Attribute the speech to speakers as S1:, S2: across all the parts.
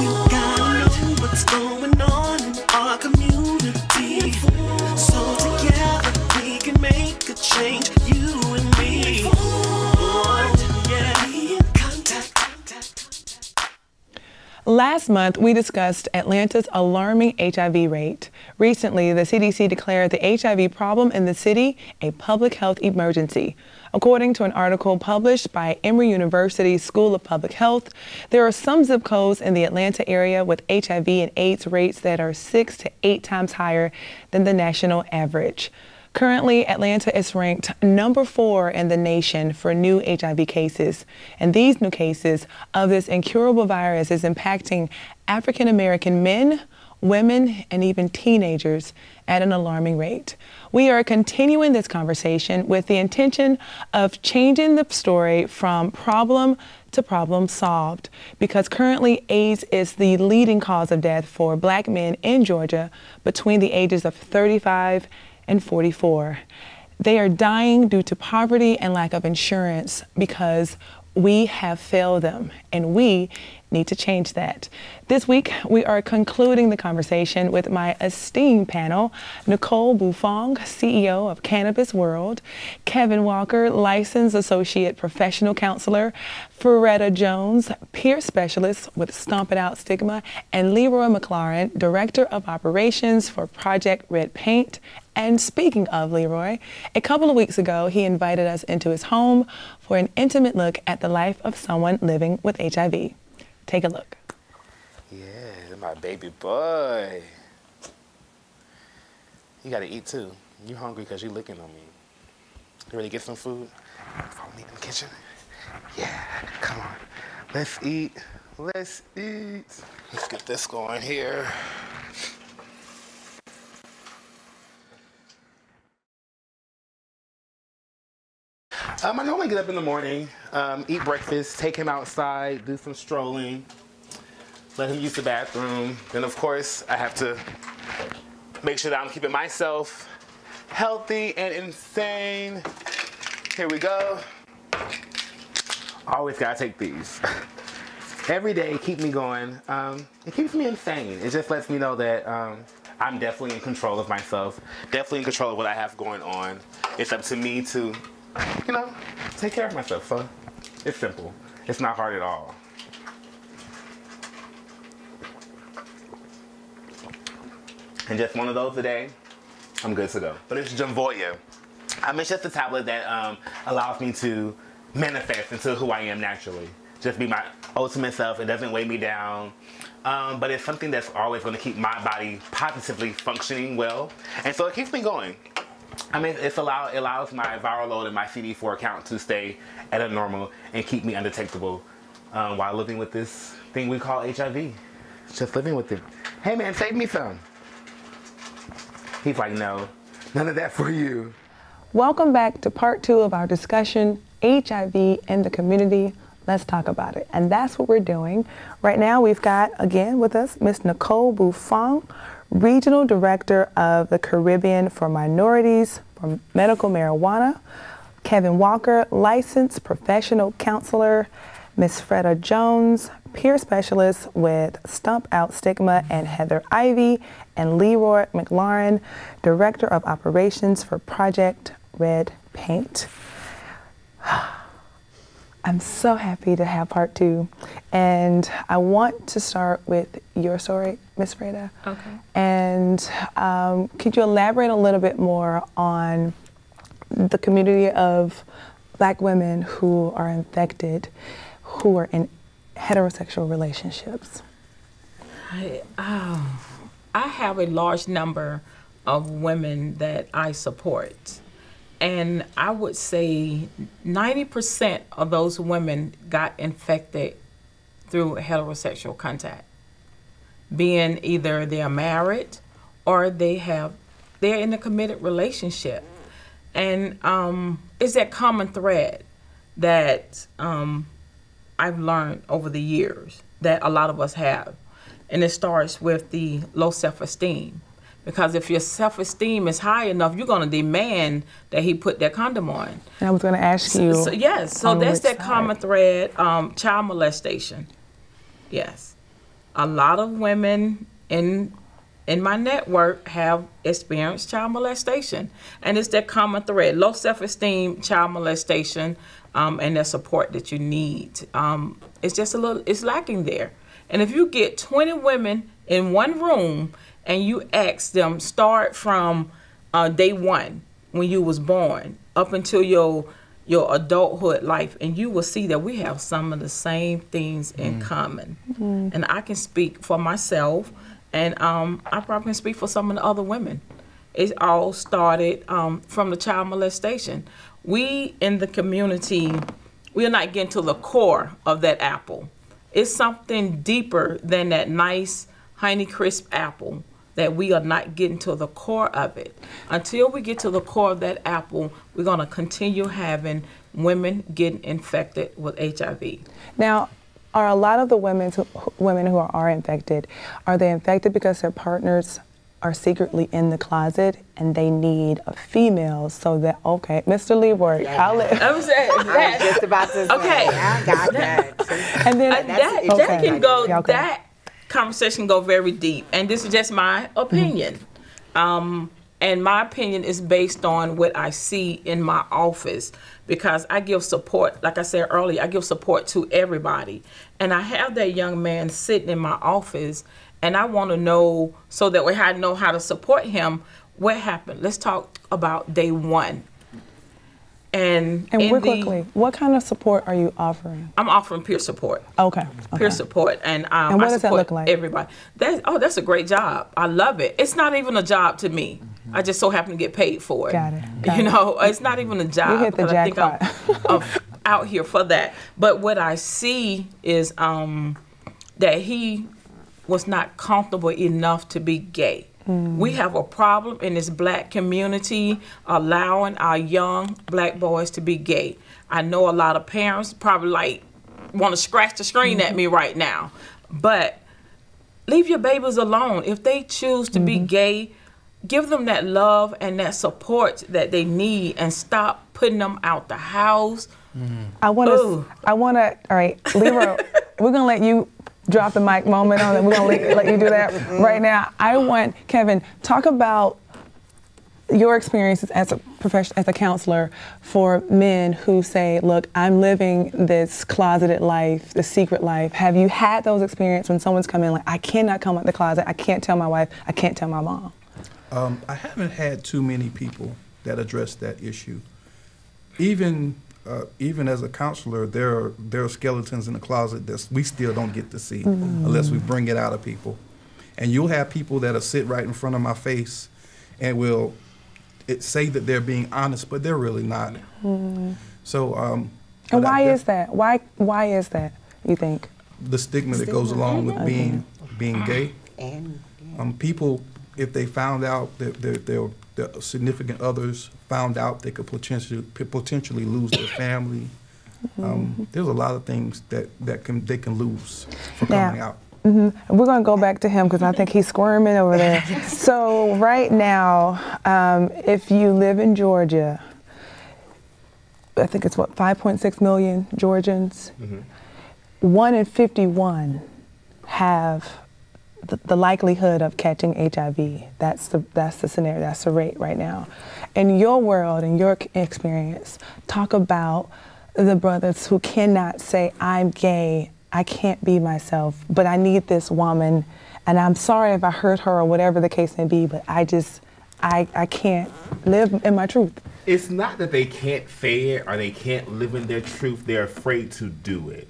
S1: You gotta know what's going on in our community. So together we can make a change, you and me. Oh, yeah, be in contact.
S2: Last month, we discussed Atlanta's alarming HIV rate. Recently, the CDC declared the HIV problem in the city a public health emergency. According to an article published by Emory University School of Public Health, there are some zip codes in the Atlanta area with HIV and AIDS rates that are 6 to 8 times higher than the national average. Currently, Atlanta is ranked number 4 in the nation for new HIV cases. And these new cases of this incurable virus is impacting African American men, women, and even teenagers at an alarming rate. We are continuing this conversation with the intention of changing the story from problem to problem solved, because currently AIDS is the leading cause of death for Black men in Georgia between the ages of 35 and 44. They are dying due to poverty and lack of insurance because we have failed them, and we need to change that. This week, we are concluding the conversation with my esteemed panel, Nicole Buffon, CEO of Cannabis World, Kevin Walker, licensed associate professional counselor, Freda Jones, peer specialist with Stomp It Out Stigma, and LeRoy McLaurin, director of operations for Project Red Paint. And speaking of LeRoy, a couple of weeks ago, he invited us into his home for an intimate look at the life of someone living with HIV. Take a look.
S3: Yeah, my baby boy. You gotta eat too. You hungry because you licking on me. You ready to get some food? Follow me in the kitchen. Yeah, come on. Let's eat. Let's eat. Let's get this going here. I normally get up in the morning, eat breakfast, take him outside, do some strolling, let him use the bathroom. Then, of course, I have to make sure that I'm keeping myself healthy and insane. Here we go. Always gotta take these. Every day, keep me going. It keeps me insane. It just lets me know that I'm definitely in control of myself, definitely in control of what I have going on. It's up to me to, you know, take care of myself. So it's simple. It's not hard at all. And just one of those a day, I'm good to go. But it's Jamvoya. It's just a tablet that allows me to manifest into who I am naturally. Just be my ultimate self. It doesn't weigh me down. But it's something that's always going to keep my body positively functioning well. And so it keeps me going. It allows my viral load and my CD4 count to stay at a normal and keep me undetectable while living with this thing we call HIV. Just living with it. Hey man, save me some. He's like, no, none of that for you.
S2: Welcome back to part 2 of our discussion, HIV in the community. Let's talk about it. And that's what we're doing. Right now we've got, again with us, Miss Nicole Buffon, Regional Director of the Caribbean for Minorities for Medical Marijuana, Kevin Walker, Licensed Professional Counselor, Miss Freda Jones, Peer Specialist with Stomp Out Stigma, and Heather Ivy, and LeRoy McLaurin, Director of Operations for Project Red Paint. I'm so happy to have part 2, and I want to start with your story, Miss Freda.
S4: Okay.
S2: And could you elaborate a little bit more on the community of Black women who are infected, who are in heterosexual relationships?
S4: I have a large number of women that I support. And I would say 90% of those women got infected through heterosexual contact, being either they're married or they're in a committed relationship. And it's that common thread that I've learned over the years that a lot of us have. And it starts with the low self-esteem. Because if your self-esteem is high enough, you're going to demand that he put that condom on.
S2: And I was going to ask you.
S4: So that's that common thread, child molestation. Yes. A lot of women in my network have experienced child molestation, and it's that common thread: low self-esteem, child molestation, and the support that you need. It's just it's lacking there. And if you get 20 women in one room and you ask them, start from day one when you was born up until your adulthood life, and you will see that we have some of the same things in common. And I can speak for myself, and I probably can speak for some of the other women. It all started from the child molestation. We in the community, we are not getting to the core of that apple. It's something deeper than that nice Honey Crisp apple that we are not getting to the core of it. Until we get to the core of that apple, we're going to continue having women getting infected with HIV.
S2: Now, are a lot of the women who are infected, are they infected because their partners are secretly in the closet and they need a female so that, okay, Mr. LeRoy,
S4: I was
S5: just about to say,
S4: okay.
S5: I got that.
S2: And then
S4: that can go, that conversation go very deep, and this is just my opinion. And my opinion is based on what I see in my office, because I give support, like I said earlier, I give support to everybody. And I have that young man sitting in my office, and I want to know, so that way I know how to support him, what happened. Let's talk about day one. And
S2: real quickly, what kind of support are you offering?
S4: I'm offering peer support.
S2: Okay.
S4: Peer support, and
S2: what does that look like?
S4: Everybody. That's a great job. I love it. It's not even a job to me. I just so happen to get paid for it.
S2: Got it.
S4: It's not even a job.
S2: You hit the jackpot.
S4: I think I'm out here for that. But what I see is that he was not comfortable enough to be gay. We have a problem in this black community allowing our young black boys to be gay. I know a lot of parents probably want to scratch the screen at me right now, but leave your babies alone. If they choose to be gay, give them that love and that support that they need, and stop putting them out the house.
S2: I want to, all right, LeRoy, we're going to let you drop the mic moment on it. We're going to let you do that right now. I want, Kevin, talk about your experiences as a professional, as a counselor for men who say, look, I'm living this closeted life, this secret life. Have you had those experiences when someone's come in like, I cannot come out the closet, I can't tell my wife, I can't tell my mom?
S6: I haven't had too many people that address that issue. Even as a counselor, there are skeletons in the closet that we still don't get to see unless we bring it out of people. And you'll have people that'll sit right in front of my face and will say that they're being honest, but they're really not. So,
S2: and why is that? Why is that, you think?
S6: The stigma that goes along with being gay.
S5: And
S6: people, if they found out that their significant others found out, they could potentially lose their family. There's a lot of things that they can lose for coming out.
S2: We're going to go back to him because I think he's squirming over there. So right now, if you live in Georgia, I think it's what, 5.6 million Georgians? 1 in 51 have the likelihood of catching HIV. That's the scenario, that's the rate right now. In your world, in your experience, talk about the brothers who cannot say, I'm gay, I can't be myself, but I need this woman, and I'm sorry if I hurt her or whatever the case may be, but I can't live in my truth.
S3: It's not that they can't say it or they can't live in their truth, they're afraid to do it.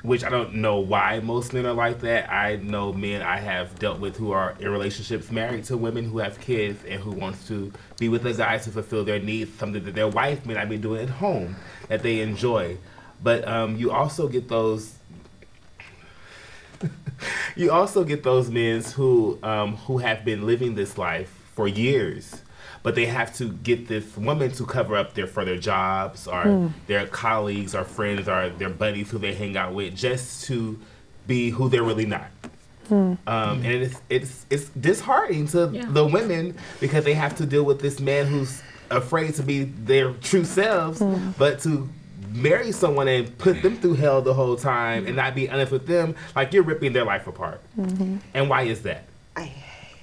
S3: Which I don't know why most men are like that. I know men I have dealt with who are in relationships married to women who have kids and who wants to be with a guy to fulfill their needs, something that their wife may not be doing at home that they enjoy. But you also get those men who have been living this life for years, but they have to get this woman to cover up for their jobs or their colleagues or friends or their buddies who they hang out with, just to be who they're really not. And it's disheartening to the women because they have to deal with this man who's afraid to be their true selves, but to marry someone and put them through hell the whole time and not be honest with them, like you're ripping their life apart. And why is that?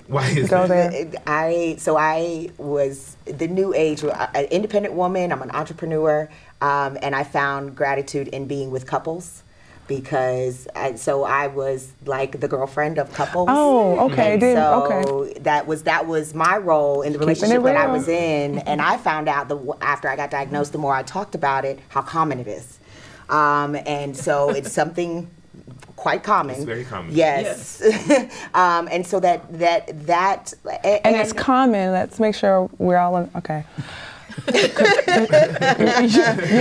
S3: Why is
S2: Go
S3: that?
S2: there.
S5: I was the new age, an independent woman. I'm an entrepreneur, and I found gratitude in being with couples. Because I was like the girlfriend of couples.
S2: Oh, okay.
S5: And
S2: okay.
S5: that was my role in the relationship that I was in, and I found out after I got diagnosed, the more I talked about it, how common it is, and so it's something quite common.
S3: It's very common.
S5: Yes. And so that
S2: And it's common. Let's make sure we're all in. Okay. You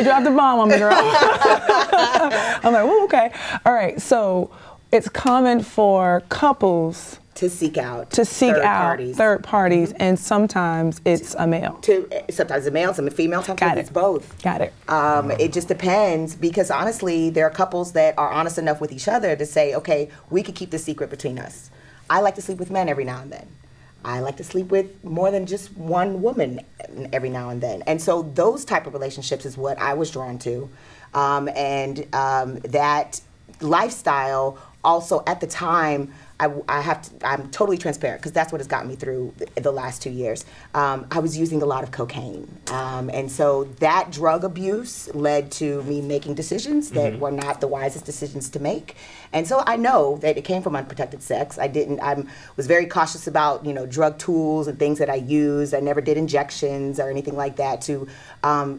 S2: dropped the bomb on me, girl. I'm like, oh, okay. All right. So it's common for couples
S5: to seek out
S2: third parties, and sometimes it's a male.
S5: Sometimes a male, sometimes a female, sometimes it's both.
S2: Got it.
S5: It just depends, because honestly, there are couples that are honest enough with each other to say, okay, we could keep the secret between us. I like to sleep with men every now and then. I like to sleep with more than just one woman every now and then. And so those type of relationships is what I was drawn to. That lifestyle also at the time, I'm totally transparent, because that's what has gotten me through the last 2 years. I was using a lot of cocaine. And so that drug abuse led to me making decisions that were not the wisest decisions to make. And so I know that it came from unprotected sex. I was very cautious about, drug tools and things that I used. I never did injections or anything like that to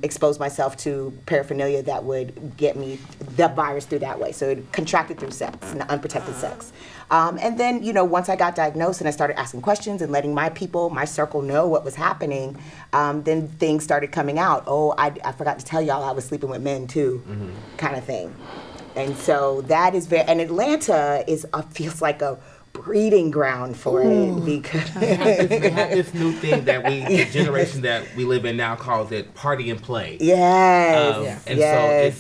S5: expose myself to paraphernalia that would get me the virus through that way. So it contracted through sex, and unprotected sex. And then, once I got diagnosed and I started asking questions and letting my circle know what was happening, then things started coming out. Oh, I forgot to tell y'all I was sleeping with men too, kind of thing. And so that is and Atlanta feels like a breeding ground for it, because
S3: we have this new thing that the generation that we live in now calls it party and play.
S5: Yes.
S3: So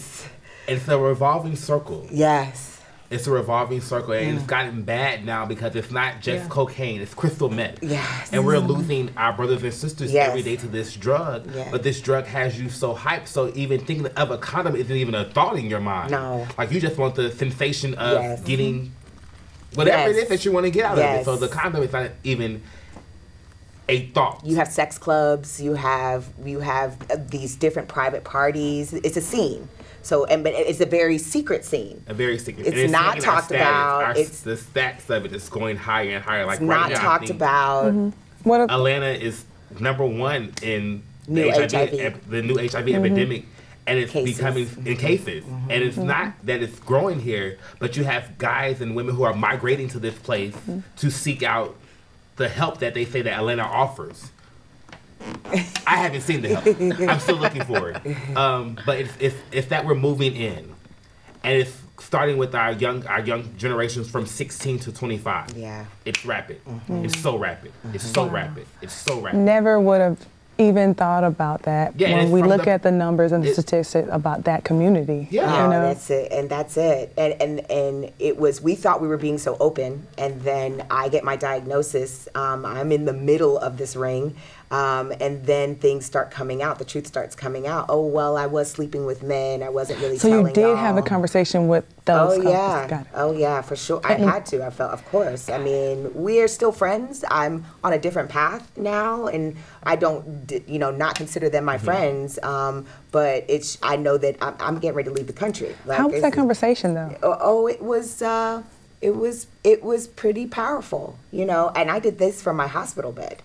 S3: it's a revolving circle.
S5: Yes.
S3: It's a revolving circle, and it's gotten bad now because it's not just cocaine, it's crystal meth.
S5: Yes.
S3: And we're losing our brothers and sisters every day to this drug, but this drug has you so hyped, so even thinking of a condom isn't even a thought in your mind.
S5: No.
S3: Like, you just want the sensation of getting whatever it is that you want to get out of it. So the condom is not even a thought.
S5: You have sex clubs, you have these different private parties. It's a scene. So, but it's a very secret scene.
S3: A very secret.
S5: It's not talked about.
S3: The stats of it is going higher and higher. Like
S5: it's not talked about.
S3: Atlanta is #1 in the new HIV epidemic, and it's becoming in cases. And it's not that it's growing here, but you have guys and women who are migrating to this place to seek out the help that they say that Atlanta offers. I haven't seen the help. I'm still looking for it. But it's that we're moving in, and it's starting with our young generations from 16 to 25.
S5: Yeah,
S3: it's rapid. It's so rapid. It's so rapid. It's so rapid.
S2: Never would have even thought about that when we look at the numbers and the statistics about that community.
S5: Yeah, that's it, and that's it. And it was, we thought we were being so open, and then I get my diagnosis. I'm in the middle of this ring. And then things start coming out. The truth starts coming out. Oh, well, I was sleeping with men. I wasn't really telling y'all.
S2: So you did have a conversation with those couples.
S5: Yeah.
S2: Got it.
S5: Oh, yeah, for sure. I had to. I felt, of course. I mean, we are still friends. I'm on a different path now, and I don't, not consider them my friends. But I know that I'm getting ready to leave the country. Like,
S2: how was that conversation, though?
S5: Oh, it was pretty powerful, and I did this from my hospital bed.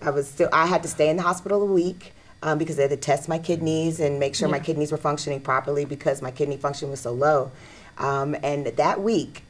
S5: I had to stay in the hospital a week because they had to test my kidneys and make sure my kidneys were functioning properly because my kidney function was so low. And that week,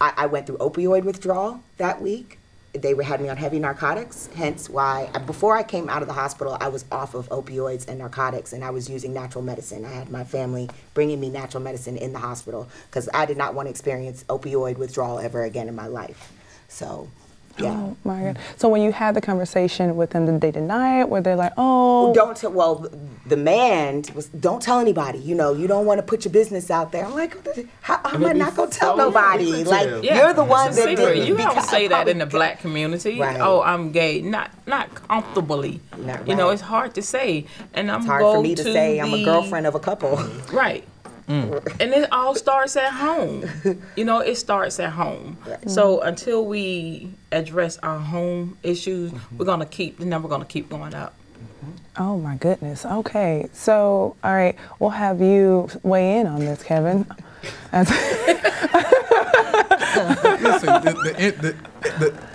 S5: I went through opioid withdrawal that week. They had me on heavy narcotics, hence why before I came out of the hospital, I was off of opioids and narcotics, and I was using natural medicine. I had my family bringing me natural medicine in the hospital because I did not want to experience opioid withdrawal ever again in my life. So Yeah.
S2: Oh my God. So when you had the conversation with them, did they deny it? Were they like, oh?
S5: Well, the man was, don't tell anybody. You know, you don't want to put your business out there. I'm like, how am I not going to tell nobody? Like, you're the one that did.
S4: You don't say that in the black community.
S5: Right.
S4: Oh, I'm gay. Not comfortably.
S5: Not
S4: You know,
S5: right.
S4: it's hard to say. And I'm
S5: It's hard for me to say I'm a girlfriend of a couple.
S4: Right. And it all starts at home. You know, it starts at home.
S5: Right.
S4: So until we address our home issues, we're gonna keep the number gonna keep going up.
S2: Oh my goodness. Okay. So, all right, we'll have you weigh in on this, Kevin.
S6: Listen,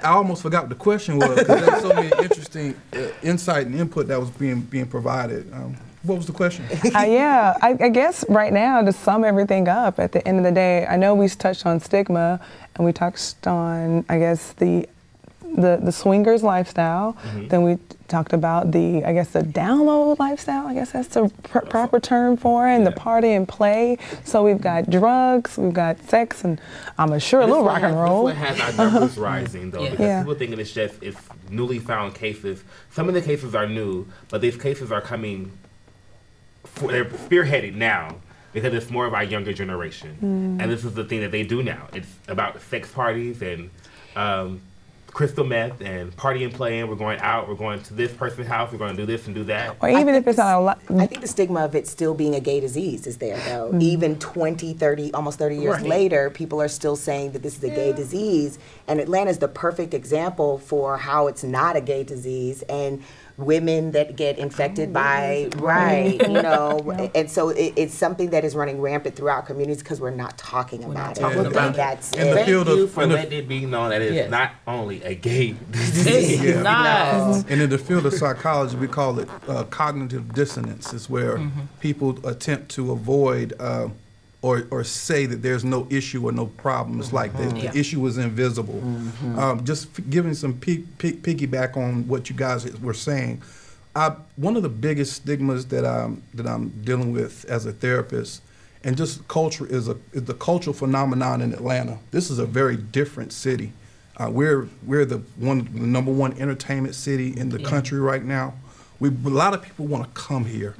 S6: I almost forgot what the question was because there was so many interesting insight and input that was being provided. What was the question?
S2: Yeah, I guess right now, to sum everything up, at the end of the day, I know we touched on stigma and we touched on, I guess, the swingers lifestyle. Then we talked about the download lifestyle. I guess that's the proper term for it, and the party and play. So we've got drugs, we've got sex, and I'm sure a little rock and roll.
S3: This one has our numbers rising, though, because people thinking it's newly found cases. Some of the cases are new, but these cases are coming. They're spearheaded now because it's more of our younger generation, and this is the thing that they do now. It's about sex parties and crystal meth and party and playing. We're going out. We're going to this person's house. We're going to do this and do that.
S2: Or even if it's not a lot.
S5: I think the stigma of it still being a gay disease is there, though. Even 20, 30, almost 30 years later, people are still saying that this is a gay disease. And Atlanta is the perfect example for how it's not a gay disease. And women that get infected by, you know, and so it's something that is running rampant throughout communities because we're not talking about it. That's
S6: in the
S3: Thank
S6: field
S3: you
S6: of
S3: for letting it be known that it's not only a gay disease.
S4: It's not.
S6: And in the field of psychology, we call it cognitive dissonance. It's where people attempt to avoid or say that there's no issue or no problem. It's like the issue is invisible. Just giving some piggyback on what you guys were saying. One of the biggest stigmas that I'm dealing with as a therapist, and just culture, is the cultural phenomenon in Atlanta. This is a very different city. We're the number one entertainment city in the country right now. A lot of people want to come here.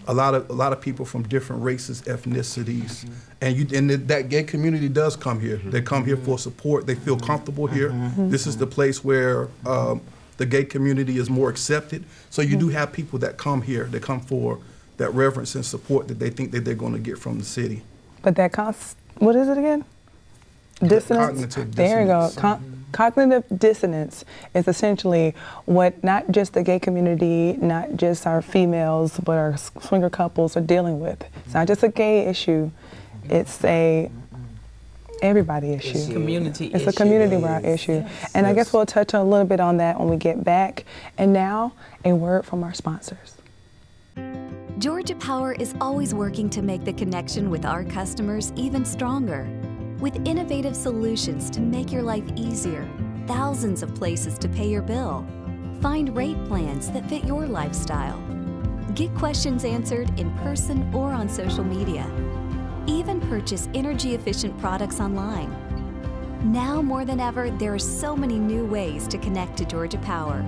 S6: A lot of people from different races, ethnicities, and that gay community does come here. They come here for support. They feel comfortable here. This is the place where the gay community is more accepted. So you do have people that come here. They come for that reverence and support that they think that they're going to get from the city.
S2: But that what is it again? Dissonance.
S6: Cognitive
S2: there
S6: dissonance.
S2: you go. Cognitive dissonance is essentially what not just the gay community, not just our females, but our swinger couples are dealing with. It's not just a gay issue, it's a everybody issue. It's a community-wide issue. And I guess we'll touch a little bit on that when we get back. And now, a word from our sponsors.
S7: Georgia Power is always working to make the connection with our customers even stronger. With innovative solutions to make your life easier, thousands of places to pay your bill. Find rate plans that fit your lifestyle. Get questions answered in person or on social media. Even purchase energy-efficient products online. Now more than ever, there are so many new ways to connect to Georgia Power.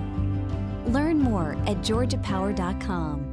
S7: Learn more at georgiapower.com.